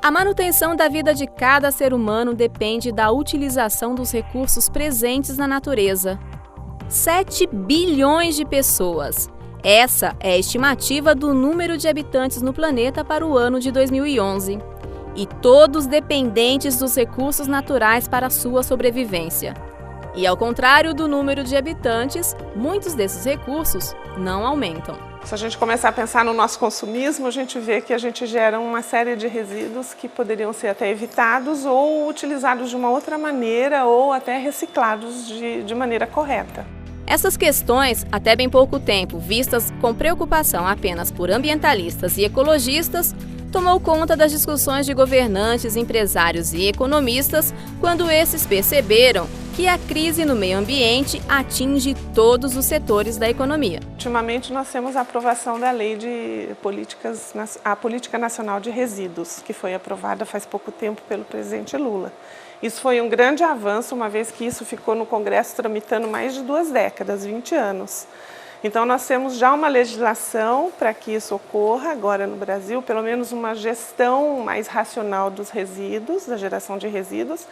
A manutenção da vida de cada ser humano depende da utilização dos recursos presentes na natureza. 7 bilhões de pessoas. Essa é a estimativa do número de habitantes no planeta para o ano de 2011. E todos dependentes dos recursos naturais para a sua sobrevivência. E ao contrário do número de habitantes, muitos desses recursos não aumentam. Se a gente começar a pensar no nosso consumismo, a gente vê que a gente gera uma série de resíduos que poderiam ser até evitados ou utilizados de uma outra maneira ou até reciclados de maneira correta. Essas questões, até bem pouco tempo vistas com preocupação apenas por ambientalistas e ecologistas, tomou conta das discussões de governantes, empresários e economistas quando esses perceberam que a crise no meio ambiente atinge todos os setores da economia. Ultimamente nós temos a aprovação da Lei de a Política Nacional de Resíduos, que foi aprovada faz pouco tempo pelo presidente Lula. Isso foi um grande avanço, uma vez que isso ficou no Congresso tramitando mais de 2 décadas, 20 anos. Então nós temos já uma legislação para que isso ocorra agora no Brasil, pelo menos uma gestão mais racional dos resíduos, da geração de resíduos.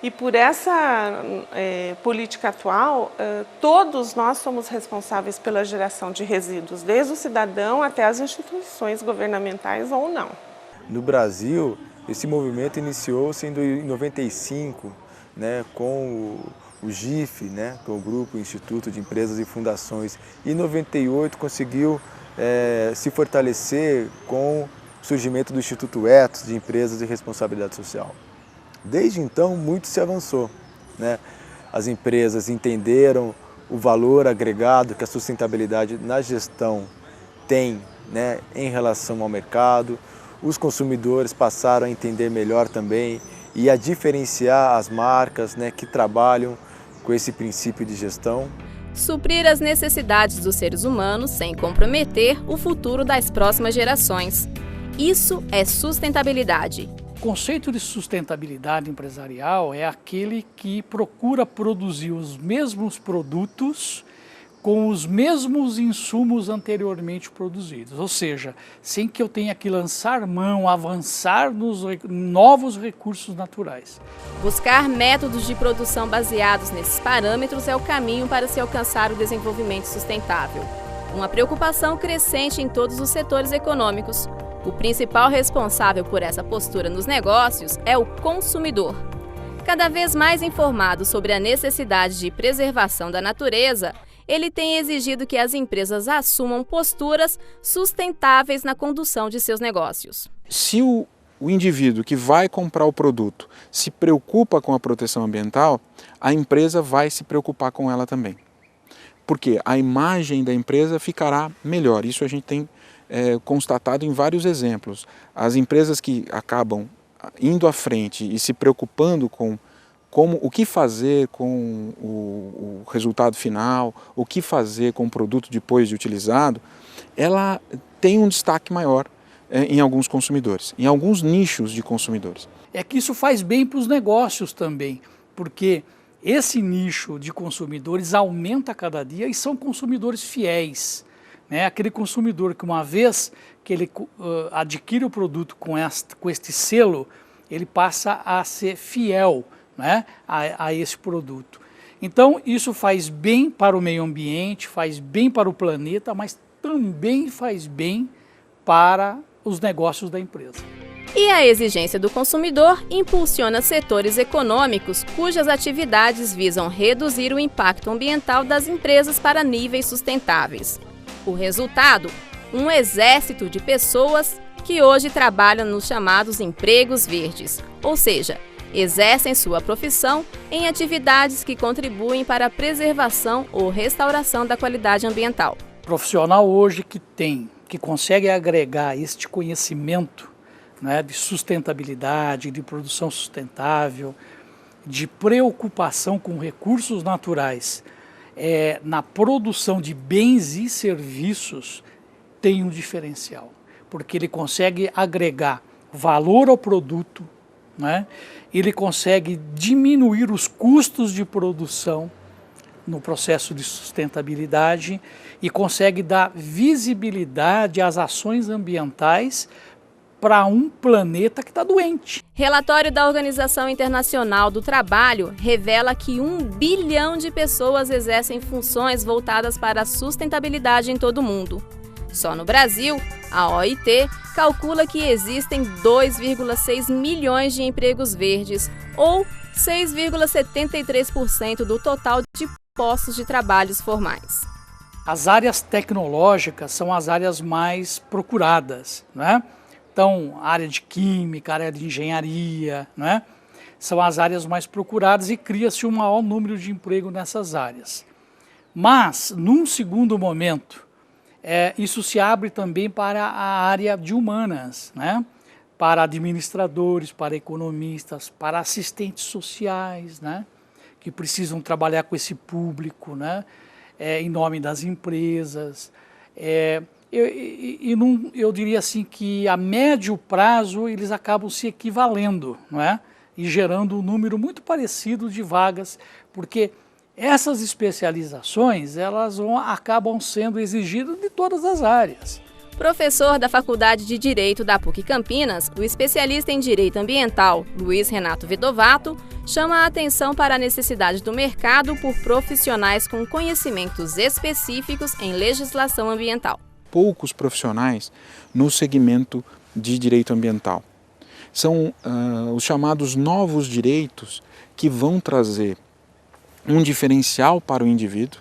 E por essa política atual, todos nós somos responsáveis pela geração de resíduos, desde o cidadão até as instituições governamentais ou não. No Brasil, esse movimento iniciou-se em 95, né, com o GIF, né, que é o Grupo Instituto de Empresas e Fundações, e em 98 conseguiu se fortalecer com o surgimento do Instituto Ethos de Empresas e Responsabilidade Social. Desde então, muito se avançou, né? As empresas entenderam o valor agregado que a sustentabilidade na gestão tem, né, em relação ao mercado. Os consumidores passaram a entender melhor também e a diferenciar as marcas, né, que trabalham com esse princípio de gestão. Suprir as necessidades dos seres humanos sem comprometer o futuro das próximas gerações. Isso é sustentabilidade. O conceito de sustentabilidade empresarial é aquele que procura produzir os mesmos produtos com os mesmos insumos anteriormente produzidos, ou seja, sem que eu tenha que lançar mão, avançar nos novos recursos naturais. Buscar métodos de produção baseados nesses parâmetros é o caminho para se alcançar o desenvolvimento sustentável. Uma preocupação crescente em todos os setores econômicos. O principal responsável por essa postura nos negócios é o consumidor. Cada vez mais informado sobre a necessidade de preservação da natureza, ele tem exigido que as empresas assumam posturas sustentáveis na condução de seus negócios. Se o indivíduo que vai comprar o produto se preocupa com a proteção ambiental, a empresa vai se preocupar com ela também. Porque a imagem da empresa ficará melhor. Isso a gente tem constatado em vários exemplos. As empresas que acabam indo à frente e se preocupando com o que fazer com o resultado final, o que fazer com o produto depois de utilizado, ela tem um destaque maior em alguns consumidores, em alguns nichos de consumidores. É que isso faz bem para os negócios também, porque esse nicho de consumidores aumenta a cada dia e são consumidores fiéis. Né? Aquele consumidor que uma vez que ele adquire o produto com este selo, ele passa a ser fiel, né, a esse produto. Então isso faz bem para o meio ambiente, faz bem para o planeta, mas também faz bem para os negócios da empresa. E a exigência do consumidor impulsiona setores econômicos cujas atividades visam reduzir o impacto ambiental das empresas para níveis sustentáveis. O resultado? Um exército de pessoas que hoje trabalham nos chamados empregos verdes, ou seja, exercem sua profissão em atividades que contribuem para a preservação ou restauração da qualidade ambiental. O profissional hoje que consegue agregar este conhecimento, né, de sustentabilidade, de produção sustentável, de preocupação com recursos naturais, na produção de bens e serviços, tem um diferencial, porque ele consegue agregar valor ao produto, né? Ele consegue diminuir os custos de produção no processo de sustentabilidade e consegue dar visibilidade às ações ambientais para um planeta que está doente. Relatório da Organização Internacional do Trabalho revela que 1 bilhão de pessoas exercem funções voltadas para a sustentabilidade em todo o mundo. Só no Brasil, a OIT calcula que existem 2,6 milhões de empregos verdes, ou 6,73% do total de postos de trabalhos formais. As áreas tecnológicas são as áreas mais procuradas, né? Então, a área de química, a área de engenharia, né? São as áreas mais procuradas e cria-se um maior número de emprego nessas áreas. Mas, num segundo momento, isso se abre também para a área de humanas, né? Para administradores, para economistas, para assistentes sociais, né? Que precisam trabalhar com esse público, né? Em nome das empresas. Eu diria assim que a médio prazo eles acabam se equivalendo, não é? E gerando um número muito parecido de vagas, porque essas especializações elas acabam sendo exigidas de todas as áreas. Professor da Faculdade de Direito da PUC Campinas, o especialista em Direito Ambiental, Luiz Renato Vedovato, chama a atenção para a necessidade do mercado por profissionais com conhecimentos específicos em legislação ambiental. Poucos profissionais no segmento de direito ambiental. São os chamados novos direitos que vão trazer um diferencial para o indivíduo,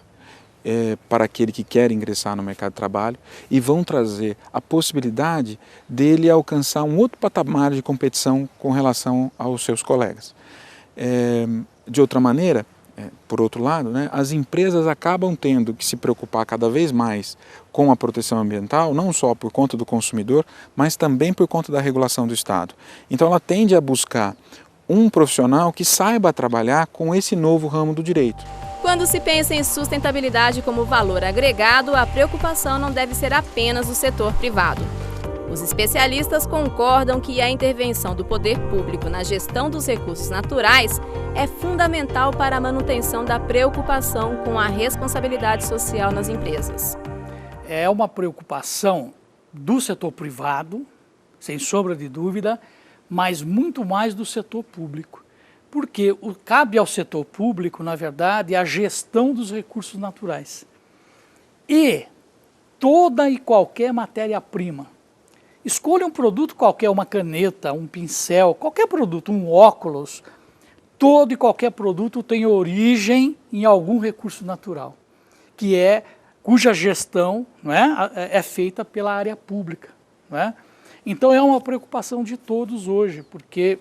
para aquele que quer ingressar no mercado de trabalho, e vão trazer a possibilidade dele alcançar um outro patamar de competição com relação aos seus colegas. De outra maneira, por outro lado, né, as empresas acabam tendo que se preocupar cada vez mais com a proteção ambiental, não só por conta do consumidor, mas também por conta da regulação do Estado. Então ela tende a buscar um profissional que saiba trabalhar com esse novo ramo do direito. Quando se pensa em sustentabilidade como valor agregado, a preocupação não deve ser apenas do setor privado. Os especialistas concordam que a intervenção do poder público na gestão dos recursos naturais é fundamental para a manutenção da preocupação com a responsabilidade social nas empresas. É uma preocupação do setor privado, sem sombra de dúvida, mas muito mais do setor público. Porque cabe ao setor público, na verdade, a gestão dos recursos naturais. E toda e qualquer matéria-prima. Escolha um produto qualquer, uma caneta, um pincel, qualquer produto, um óculos. Todo e qualquer produto tem origem em algum recurso natural, cuja gestão, não é feita pela área pública. Não é? Então é uma preocupação de todos hoje, porque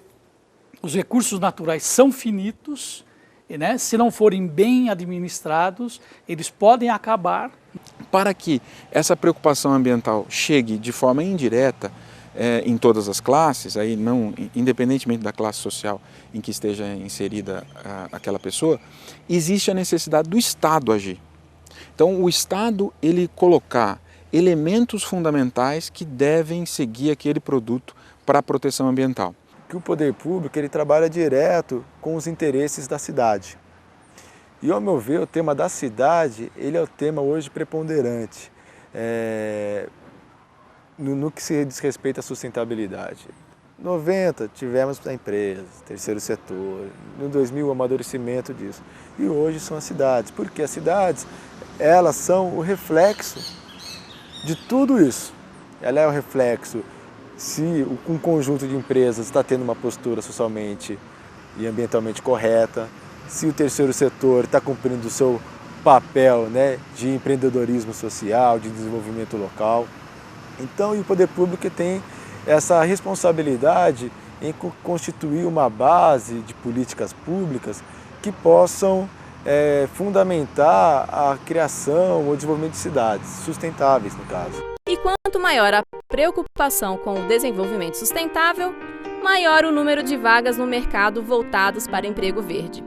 os recursos naturais são finitos, e, né, se não forem bem administrados, eles podem acabar. Para que essa preocupação ambiental chegue de forma indireta em todas as classes, aí não, independentemente da classe social em que esteja inserida aquela pessoa, existe a necessidade do Estado agir. Então o Estado ele colocar elementos fundamentais que devem seguir aquele produto para a proteção ambiental. Que o poder público ele trabalha direto com os interesses da cidade. E, ao meu ver, o tema da cidade ele é o tema hoje preponderante no que se diz respeito à sustentabilidade. 90 tivemos a empresa, terceiro setor, no 2000 o amadurecimento disso. E hoje são as cidades, porque as cidades elas são o reflexo de tudo isso. Ela é o reflexo se um conjunto de empresas está tendo uma postura socialmente e ambientalmente correta, se o terceiro setor está cumprindo o seu papel, né, de empreendedorismo social, de desenvolvimento local. Então, e o poder público tem essa responsabilidade em constituir uma base de políticas públicas que possam fundamentar a criação ou desenvolvimento de cidades sustentáveis, no caso. E quanto maior a preocupação com o desenvolvimento sustentável, maior o número de vagas no mercado voltadas para emprego verde.